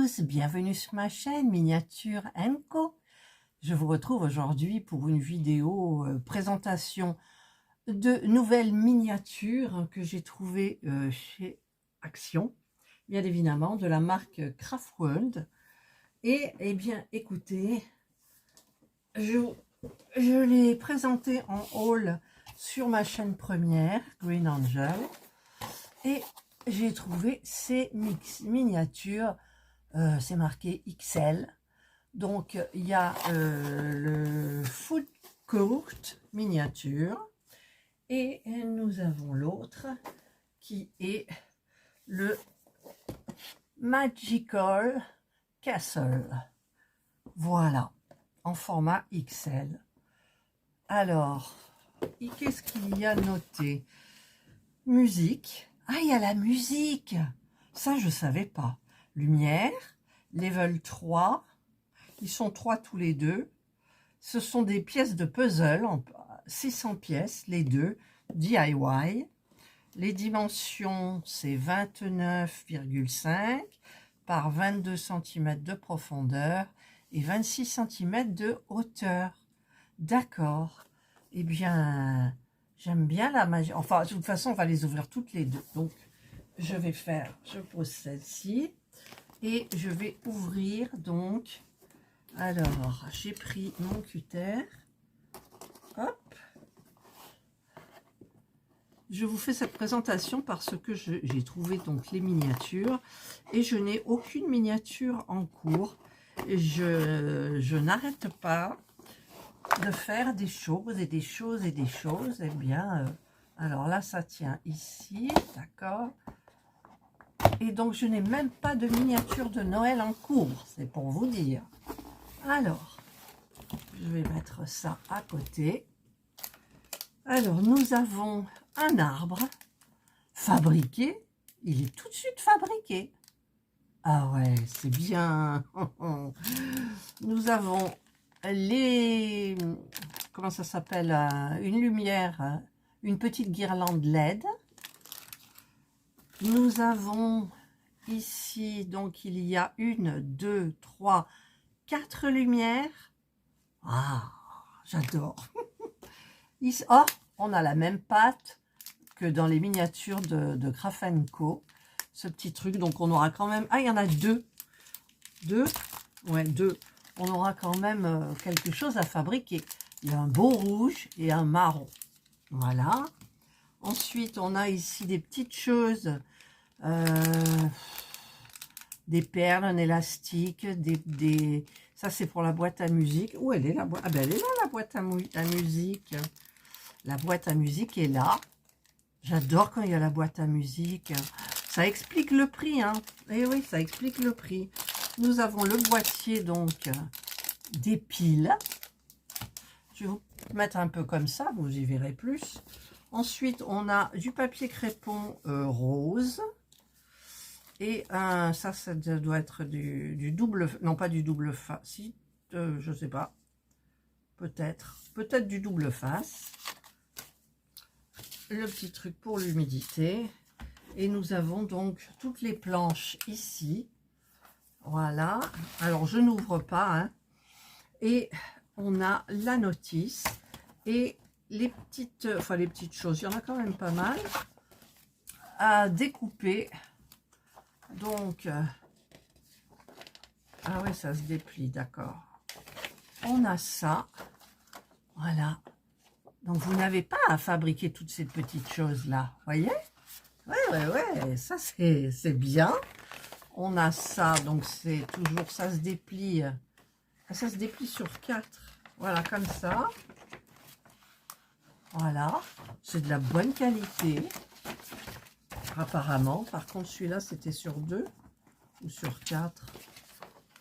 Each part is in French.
tous, bienvenue sur ma chaîne Miniature & Co. Je vous retrouve aujourd'hui pour une vidéo présentation de nouvelles miniatures que j'ai trouvées chez Action, bien évidemment de la marque Craftworld. Et eh bien écoutez, je l'ai présenté en haul sur ma chaîne première, Green Angel, et j'ai trouvé ces miniatures, c'est marqué XL. Donc il y a le Food Court miniature et nous avons l'autre qui est le Magical Castle. Voilà, en format XL. Alors, qu'est-ce qu'il y a noté? Musique. Ah, il y a la musique. Ça, je ne savais pas. Lumière, level 3. Ils sont 3 tous les deux. Ce sont des pièces de puzzle, 600 pièces, les deux, DIY. Les dimensions, c'est 29,5 par 22 cm de profondeur et 26 cm de hauteur. D'accord. Eh bien, j'aime bien la magie. Enfin, de toute façon, on va les ouvrir toutes les deux. Donc, je pose celle-ci et je vais ouvrir donc. Alors, j'ai pris mon cutter. Hop. Je vous fais cette présentation parce que j'ai trouvé donc les miniatures et je n'ai aucune miniature en cours. Je n'arrête pas de faire des choses et des choses et des choses. Eh bien, alors là, ça tient ici, d'accord. Et donc, je n'ai même pas de miniature de Noël en cours, c'est pour vous dire. Alors, je vais mettre ça à côté. Alors, nous avons un arbre fabriqué. Il est tout de suite fabriqué. Ah ouais, c'est bien. Nous avons les... Comment ça s'appelle? Une lumière, une petite guirlande LED. Nous avons ici, donc il y a 1, 2, 3, 4 lumières. Ah, j'adore. Oh, on a la même pâte que dans les miniatures de Craft & Co. Ce petit truc, donc on aura quand même... Ah, il y en a deux. Ouais, deux. On aura quand même quelque chose à fabriquer. Il y a un beau rouge et un marron. Voilà. Ensuite, on a ici des petites choses. Des perles, un élastique, ça c'est pour la boîte à musique. Où elle est la boîte? Ah ben elle est là, la boîte à musique. La boîte à musique est là. J'adore quand il y a la boîte à musique. Ça explique le prix, hein. Eh oui, ça explique le prix. Nous avons le boîtier, donc, des piles. Je vais vous mettre un peu comme ça, vous y verrez plus. Ensuite, on a du papier crépon rose. Et ça doit être du double, non pas du double face, si, je sais pas, peut-être du double face. Le petit truc pour l'humidité. Et nous avons donc toutes les planches ici. Voilà. Alors, je n'ouvre pas, hein. Et on a la notice et les petites choses. Il y en a quand même pas mal à découper. Donc, ah ouais, ça se déplie, d'accord. On a ça, voilà. Donc, vous n'avez pas à fabriquer toutes ces petites choses-là, voyez? Ouais, ça c'est bien. On a ça, donc c'est toujours, ça se déplie sur 4. Voilà, comme ça. Voilà, c'est de la bonne qualité. Apparemment, par contre, celui-là, c'était sur 2 ou sur 4.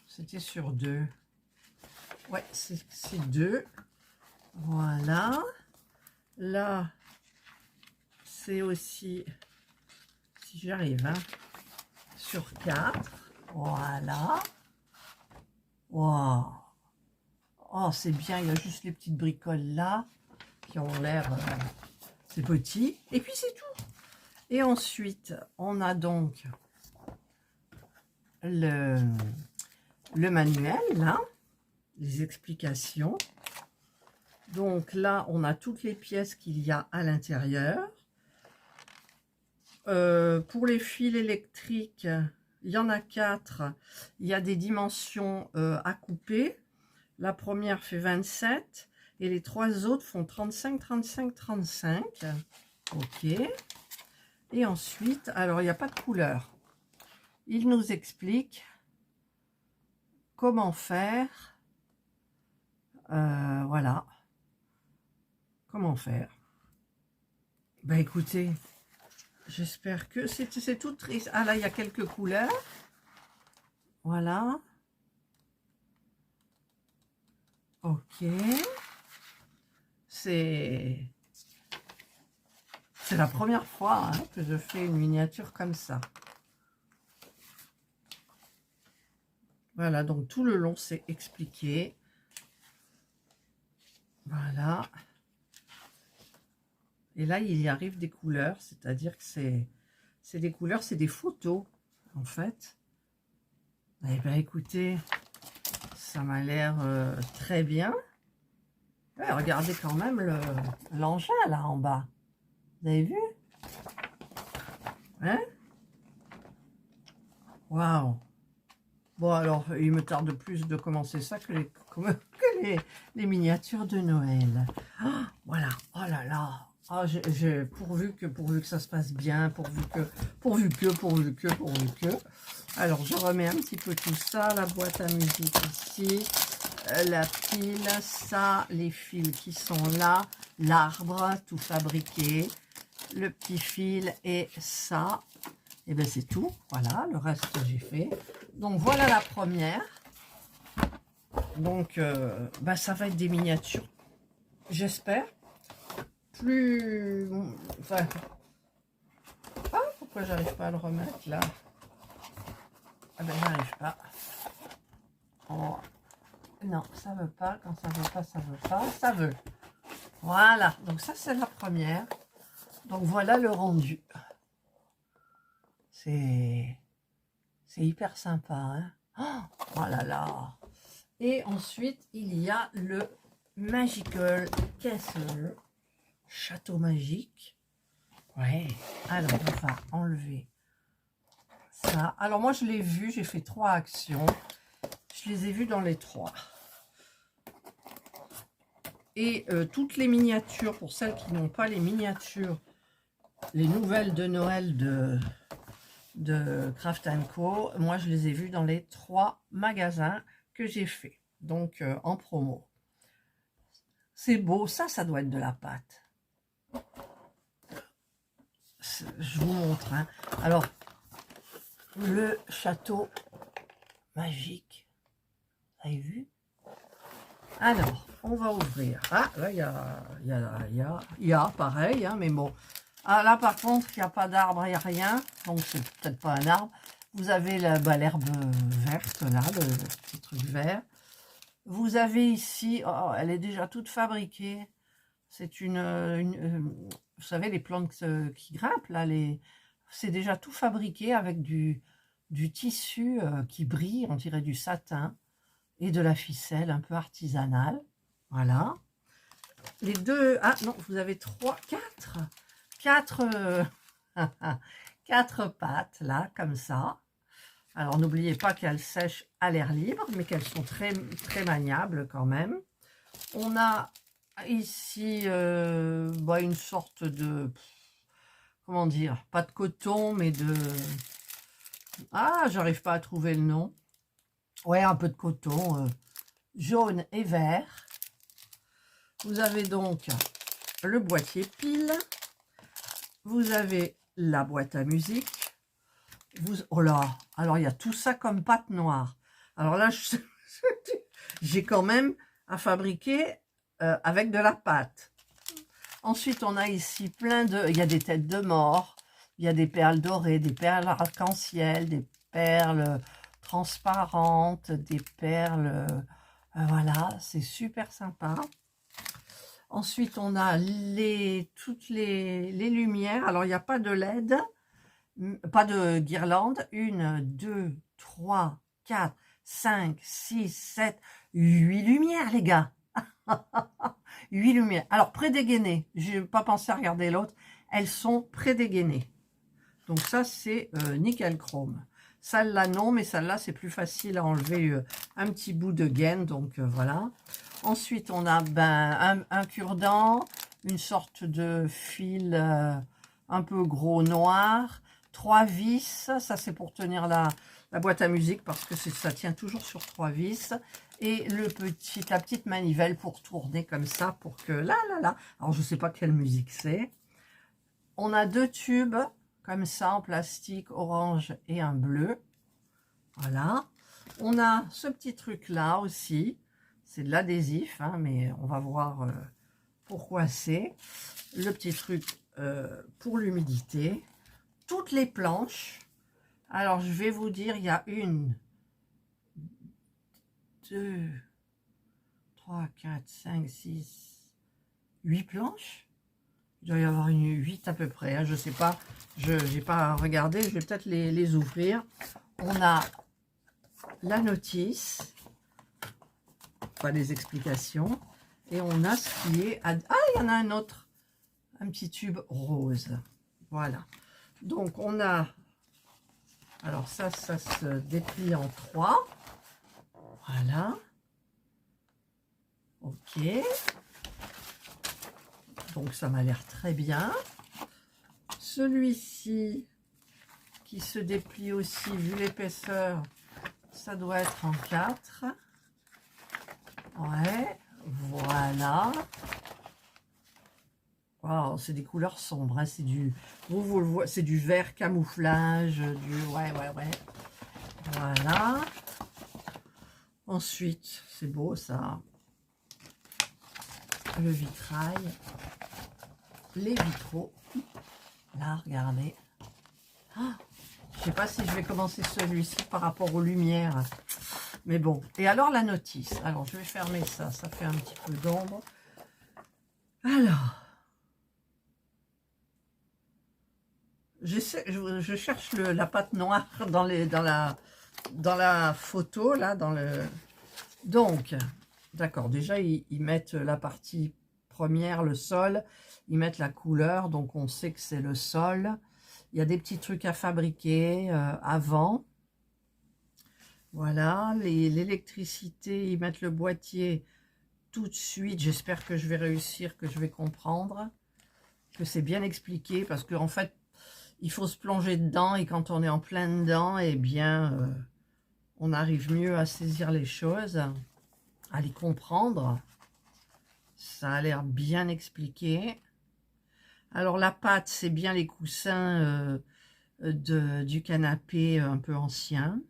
C'était sur 2. Ouais, c'est 2. Voilà. Là, c'est aussi, si j'arrive, hein, sur 4. Voilà. Wow. Oh, c'est bien. Il y a juste les petites bricoles là qui ont l'air... c'est petit. Et puis, c'est tout. Et ensuite, on a donc le, le manuel, là, les explications. Donc là, on a toutes les pièces qu'il y a à l'intérieur. Pour les fils électriques, il y en a 4. Il y a des dimensions à couper. La première fait 27 et les 3 autres font 35, 35, 35. Ok. Et ensuite, alors il n'y a pas de couleur. Il nous explique comment faire. Voilà. Comment faire. Ben écoutez, j'espère que c'est tout triste. Ah là, il y a quelques couleurs. Voilà. Ok. C'est la première fois hein, que je fais une miniature comme ça. Voilà, donc tout le long, c'est expliqué. Voilà. Et là, il y arrive des couleurs, c'est-à-dire que c'est des couleurs, c'est des photos, en fait. Eh bien, écoutez, ça m'a l'air très bien. Ouais, regardez quand même l'engin, là, en bas. Vous avez vu? Hein? Waouh! Bon, alors, il me tarde plus de commencer ça que les miniatures de Noël. Oh, voilà. Oh là là. Oh, pourvu que ça se passe bien, pourvu que. Alors, je remets un petit peu tout ça, la boîte à musique ici, la pile, ça, les fils qui sont là, l'arbre, tout fabriqué, le petit fil et ça. Et bien, c'est tout. Voilà, le reste j'ai fait. Donc, voilà la première. Donc, bah, ça va être des miniatures, j'espère. Plus... Enfin... Ah, pourquoi j'arrive pas à le remettre, là? Ah ben, j'arrive pas. Oh. Non, ça veut pas. Quand ça veut pas, ça veut pas. Ça veut. Voilà. Donc, ça, c'est la première. Donc, voilà le rendu. C'est hyper sympa, hein? Oh là là! Et ensuite, il y a le Magical Castle, château magique. Ouais. Alors, on va enlever ça. Alors, moi, je l'ai vu, j'ai fait 3 actions. Je les ai vues dans les 3. Et toutes les miniatures, pour celles qui n'ont pas les miniatures, les nouvelles de Noël de Craft & Co, moi, je les ai vues dans les 3 magasins que j'ai fait. Donc, en promo. C'est beau, ça doit être de la pâte. Je vous montre. Hein. Alors, le château magique. Vous avez vu? Alors, on va ouvrir. Ah, là, il y a pareil, hein, mais bon. Ah, là, par contre, il n'y a pas d'arbre, il n'y a rien. Donc, c'est peut-être pas un arbre. Vous avez l'herbe verte, là, le petit truc vert. Vous avez ici, oh, elle est déjà toute fabriquée. C'est vous savez, les plantes qui grimpent, là, c'est déjà tout fabriqué avec du tissu qui brille, on dirait du satin, et de la ficelle un peu artisanale. Voilà. Les deux, ah non, vous avez 4 pattes, là, comme ça. Alors, n'oubliez pas qu'elles sèchent à l'air libre, mais qu'elles sont très, très maniables quand même. On a ici bah, une sorte de... Comment dire? Pas de coton, mais de... Ah, j'arrive pas à trouver le nom. Ouais, un peu de coton jaune et vert. Vous avez donc le boîtier pile. Vous avez la boîte à musique. Oh là, alors il y a tout ça comme pâte noire. Alors là, j'ai quand même à fabriquer avec de la pâte. Ensuite, on a ici plein de... Il y a des têtes de mort, il y a des perles dorées, des perles arc-en-ciel, des perles transparentes, des perles... voilà, c'est super sympa. Ensuite, on a toutes les lumières. Alors, il n'y a pas de LED, pas de guirlande, 1, 2, 3, 4, 5, 6, 7, 8 lumières, les gars. 8 lumières. Alors, prédégainées, je n'ai pas pensé à regarder l'autre, elles sont prédégainées. Donc ça, c'est nickel chrome. Celle-là, non, mais celle-là, c'est plus facile à enlever un petit bout de gaine, donc voilà. Ensuite, on a un cure-dent, une sorte de fil un peu gros noir, 3 vis, ça c'est pour tenir la boîte à musique, parce que ça tient toujours sur 3 vis, et la petite manivelle pour tourner comme ça, pour que là, alors je sais pas quelle musique c'est. On a 2 tubes, comme ça, en plastique orange et un bleu. Voilà. On a ce petit truc-là aussi. C'est de l'adhésif, hein, mais on va voir pourquoi c'est. Le petit truc pour l'humidité. Toutes les planches. Alors, je vais vous dire, il y a 1, 2, 3, 4, 5, 6, 8 planches. Il doit y avoir une 8 à peu près, hein, je ne sais pas, je n'ai pas regardé, je vais peut-être les ouvrir. On a la notice, pas les explications, et on a ce qui est... Ah, il y en a un autre, un petit tube rose. Voilà. Donc, on a... Alors, ça se déplie en 3. Voilà. Ok. Donc, ça m'a l'air très bien. Celui-ci, qui se déplie aussi, vu l'épaisseur, ça doit être en 4. Ouais, voilà. Wow, c'est des couleurs sombres, hein, c'est du... Vous le voyez, c'est du vert camouflage, du... Ouais. Voilà. Ensuite, c'est beau ça. Le vitrail. Les vitraux. Là, regardez. Ah, je ne sais pas si je vais commencer celui-ci par rapport aux lumières. Mais bon. Et alors, la notice. Alors, je vais fermer ça. Ça fait un petit peu d'ombre. Alors. Je cherche la pâte noire dans la photo. Là, Donc, d'accord. Déjà, ils mettent la partie première, le sol. Ils mettent la couleur. Donc, on sait que c'est le sol. Il y a des petits trucs à fabriquer avant. Voilà, l'électricité, ils mettent le boîtier tout de suite. J'espère que je vais réussir, que je vais comprendre, que c'est bien expliqué, parce qu'en fait, il faut se plonger dedans, et quand on est en plein dedans, eh bien, on arrive mieux à saisir les choses, à les comprendre. Ça a l'air bien expliqué. Alors, la pâte, c'est bien les coussins du canapé un peu ancien.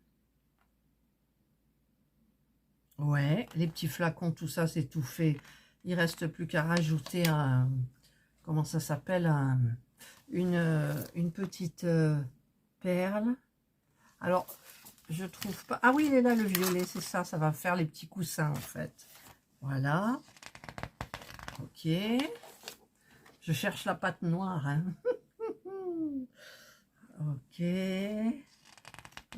Ouais, les petits flacons, tout ça, c'est tout fait. Il reste plus qu'à rajouter un... Comment ça s'appelle, une petite perle. Alors, je trouve pas... Ah oui, il est là, le violet, c'est ça. Ça va faire les petits coussins, en fait. Voilà. Ok. Je cherche la pâte noire, hein. Ok.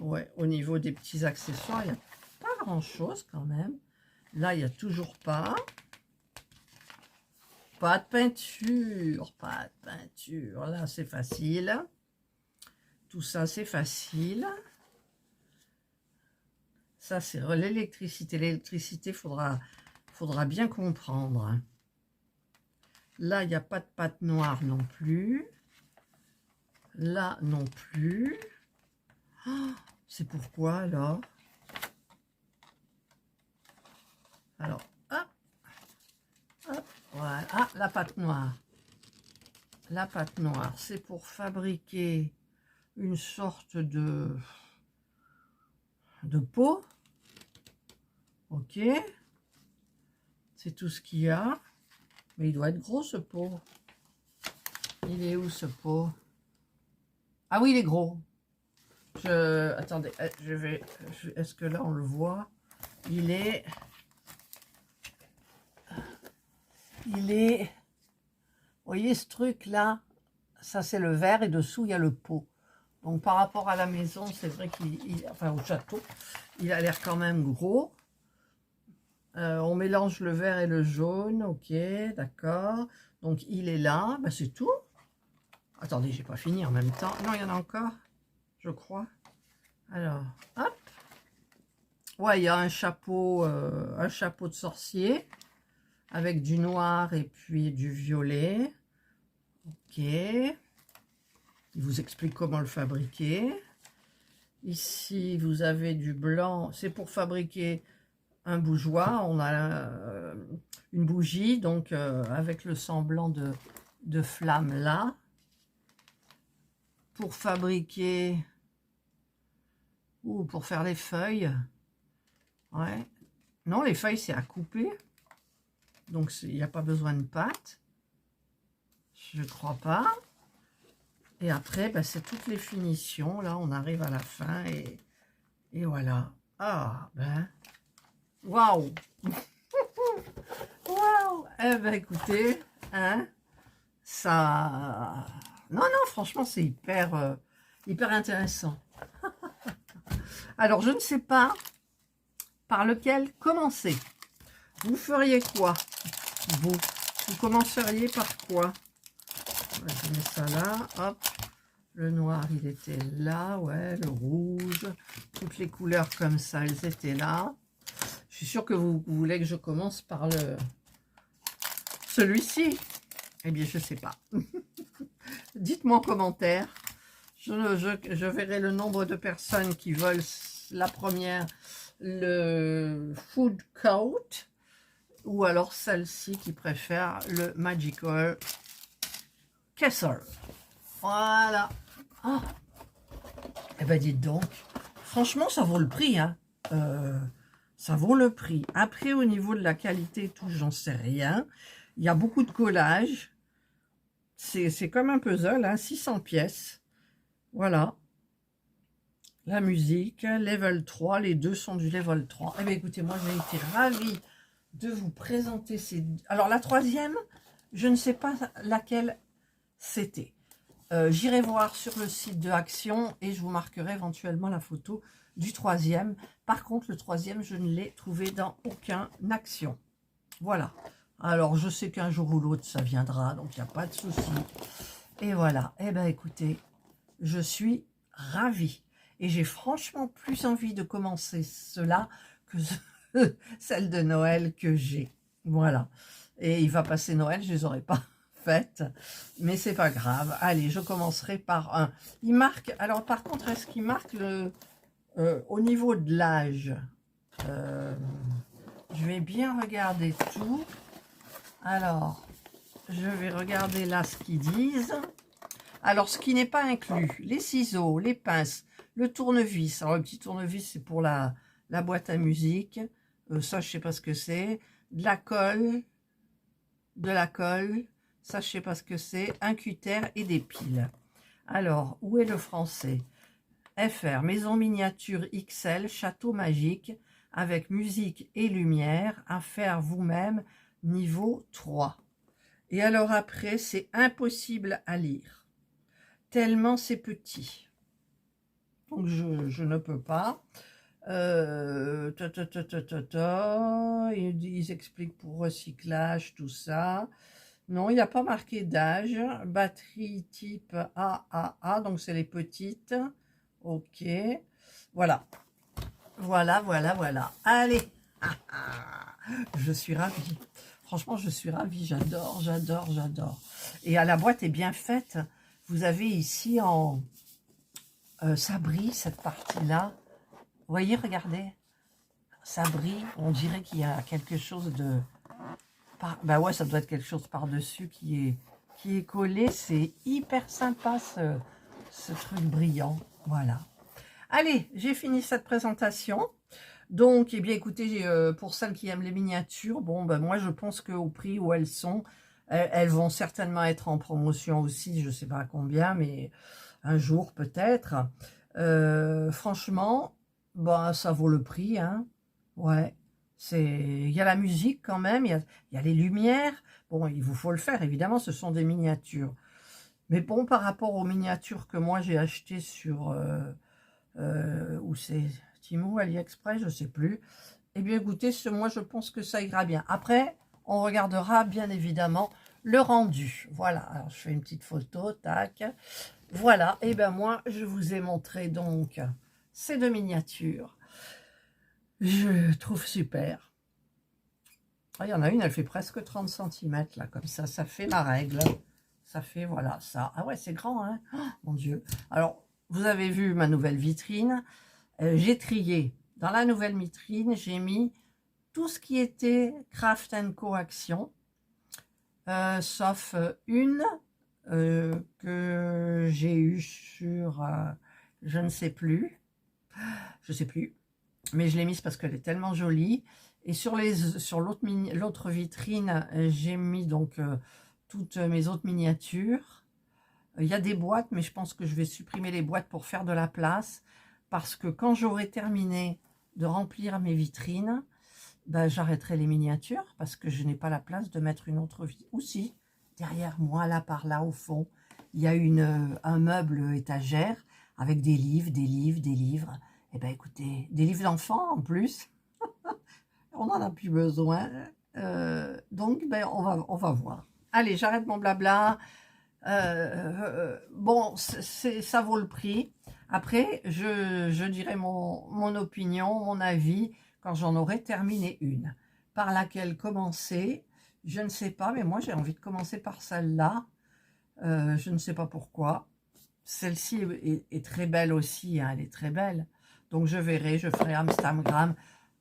Ouais, au niveau des petits accessoires, il n'y a pas grand-chose, quand même. Là, il n'y a toujours pas. Pas de peinture, pas de peinture. Là, c'est facile. Tout ça, c'est facile. Ça, c'est l'électricité. L'électricité, faudra bien comprendre. Là, il n'y a pas de pâte noire non plus. Là, non plus. Oh, c'est pourquoi, alors? Alors, hop. Hop, voilà. Ah, la pâte noire. La pâte noire, c'est pour fabriquer une sorte de pot. Ok. C'est tout ce qu'il y a. Mais il doit être gros, ce pot. Il est où, ce pot? Ah oui, il est gros. Attendez, je vais... Est-ce que là, on le voit? Il est... Vous voyez ce truc-là? Ça, c'est le verre, et dessous, il y a le pot. Donc par rapport à la maison, c'est vrai enfin au château, il a l'air quand même gros. On mélange le vert et le jaune, ok, d'accord. Donc il est là, bah, c'est tout. Attendez, j'ai pas fini en même temps. Non, il y en a encore, je crois. Alors, hop. Ouais, il y a un chapeau de sorcier avec du noir et puis du violet. Ok. Il vous explique comment le fabriquer. Ici, vous avez du blanc. C'est pour fabriquer un bougeoir. On a une bougie, donc avec le semblant de flamme là. Pour fabriquer... ou pour faire les feuilles. Ouais. Non, les feuilles, c'est à couper. Donc, il n'y a pas besoin de pâte. Je crois pas. Et après, bah, c'est toutes les finitions. Là, on arrive à la fin et voilà. Ah, ben, waouh. Waouh. Eh ben, écoutez, hein, ça... Non, non, franchement, c'est hyper intéressant. Alors, je ne sais pas par lequel commencer. Vous feriez quoi, vous commenceriez par quoi? Je mets ça là, hop. Le noir, il était là, ouais, le rouge. Toutes les couleurs comme ça, elles étaient là. Je suis sûre que vous voulez que je commence par celui-ci. Eh bien, je ne sais pas. Dites-moi en commentaire. Je verrai le nombre de personnes qui veulent la première, le Food Coat, ou alors celle-ci qui préfère le Magical Castle. Voilà. Ah. Eh ben dites donc, franchement ça vaut le prix, hein. Ça vaut le prix. Après au niveau de la qualité et tout, j'en sais rien. Il y a beaucoup de collages. C'est comme un puzzle, hein, 600 pièces. Voilà. La musique, level 3, les deux sont du level 3. Eh bien écoutez, moi j'ai été ravie de vous présenter ces... Alors la troisième, je ne sais pas laquelle c'était. J'irai voir sur le site de Action et je vous marquerai éventuellement la photo du troisième. Par contre, le troisième, je ne l'ai trouvé dans aucun Action. Voilà. Alors, je sais qu'un jour ou l'autre, ça viendra, donc il n'y a pas de souci. Et voilà. Eh bien, écoutez, je suis ravie. Et j'ai franchement plus envie de commencer cela que celle de Noël que j'ai. Voilà. Et il va passer Noël, je ne les aurai pas faites. Mais c'est pas grave. Allez, je commencerai par un. Il marque. Alors, par contre, est-ce qu'il marque au niveau de l'âge? Je vais bien regarder tout. Alors, je vais regarder là ce qu'ils disent. Alors, ce qui n'est pas inclus, les ciseaux, les pinces, le tournevis. Alors, le petit tournevis, c'est pour la boîte à musique. Ça, je sais pas ce que c'est. De la colle. Ça, je sais pas ce que c'est. Un cutter et des piles. Alors, où est le français? FR, maison miniature XL, château magique, avec musique et lumière, à faire vous-même, niveau 3. Et alors après, c'est impossible à lire, tellement c'est petit. Donc, je ne peux pas. Ils expliquent pour recyclage, tout ça. Non, il n'y a pas marqué d'âge. Batterie type AAA, donc c'est les petites. Ok. Voilà. Voilà. Allez. Je suis ravie. Franchement, je suis ravie. J'adore. Et la boîte est bien faite. Vous avez ici en... ça brille, cette partie-là. Vous voyez, regardez. Ça brille. On dirait qu'il y a quelque chose de... Bah ouais, ça doit être quelque chose par-dessus qui est collé. C'est hyper sympa, ce truc brillant. Voilà. Allez, j'ai fini cette présentation. Donc, eh bien, écoutez, pour celles qui aiment les miniatures, bon, ben moi, je pense qu'au prix où elles sont, elles vont certainement être en promotion aussi, je ne sais pas à combien, mais un jour peut-être. Franchement, bah, ça vaut le prix, hein. Ouais. Il y a la musique quand même, il y a les lumières. Bon, il vous faut le faire, évidemment, ce sont des miniatures. Mais bon, par rapport aux miniatures que moi j'ai achetées sur... où c'est Temu, AliExpress, je sais plus. Eh bien écoutez, moi je pense que ça ira bien. Après, on regardera bien évidemment le rendu. Voilà, alors je fais une petite photo, tac. Voilà, et bien moi je vous ai montré donc ces deux miniatures. Je trouve super. Ah, il y en a une, elle fait presque 30 cm là, comme ça fait ma règle. Ça fait, voilà, ça. Ah ouais, c'est grand, hein. Oh, mon Dieu. Alors, vous avez vu ma nouvelle vitrine. J'ai trié. Dans la nouvelle vitrine, j'ai mis tout ce qui était Craft & Co Action, sauf une que j'ai eue sur, je ne sais plus, mais je l'ai mise parce qu'elle est tellement jolie. Et sur l'autre vitrine, j'ai mis donc toutes mes autres miniatures. Il y a des boîtes, mais je pense que je vais supprimer les boîtes pour faire de la place, parce que quand j'aurai terminé de remplir mes vitrines, ben, j'arrêterai les miniatures, parce que je n'ai pas la place de mettre une autre vitrine. Ou si, derrière moi, là, par là, au fond, il y a un meuble étagère avec des livres, des livres, des livres. Eh bien, écoutez, des livres d'enfants en plus. On n'en a plus besoin. Donc, ben, on va voir. Allez, j'arrête mon blabla. Bon, ça vaut le prix. Après, je dirai mon opinion, mon avis, quand j'en aurai terminé une. Par laquelle commencer, je ne sais pas, mais moi j'ai envie de commencer par celle-là. Je ne sais pas pourquoi. Celle-ci est très belle aussi, hein, elle est très belle. Donc je verrai, je ferai Instagram.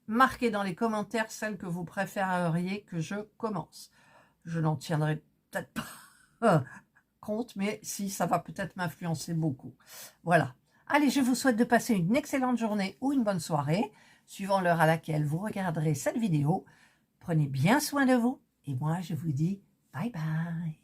Marquez dans les commentaires celle que vous préféreriez que je commence. Je n'en tiendrai peut-être pas compte, mais si, ça va peut-être m'influencer beaucoup. Voilà. Allez, je vous souhaite de passer une excellente journée ou une bonne soirée, suivant l'heure à laquelle vous regarderez cette vidéo. Prenez bien soin de vous et moi, je vous dis bye bye.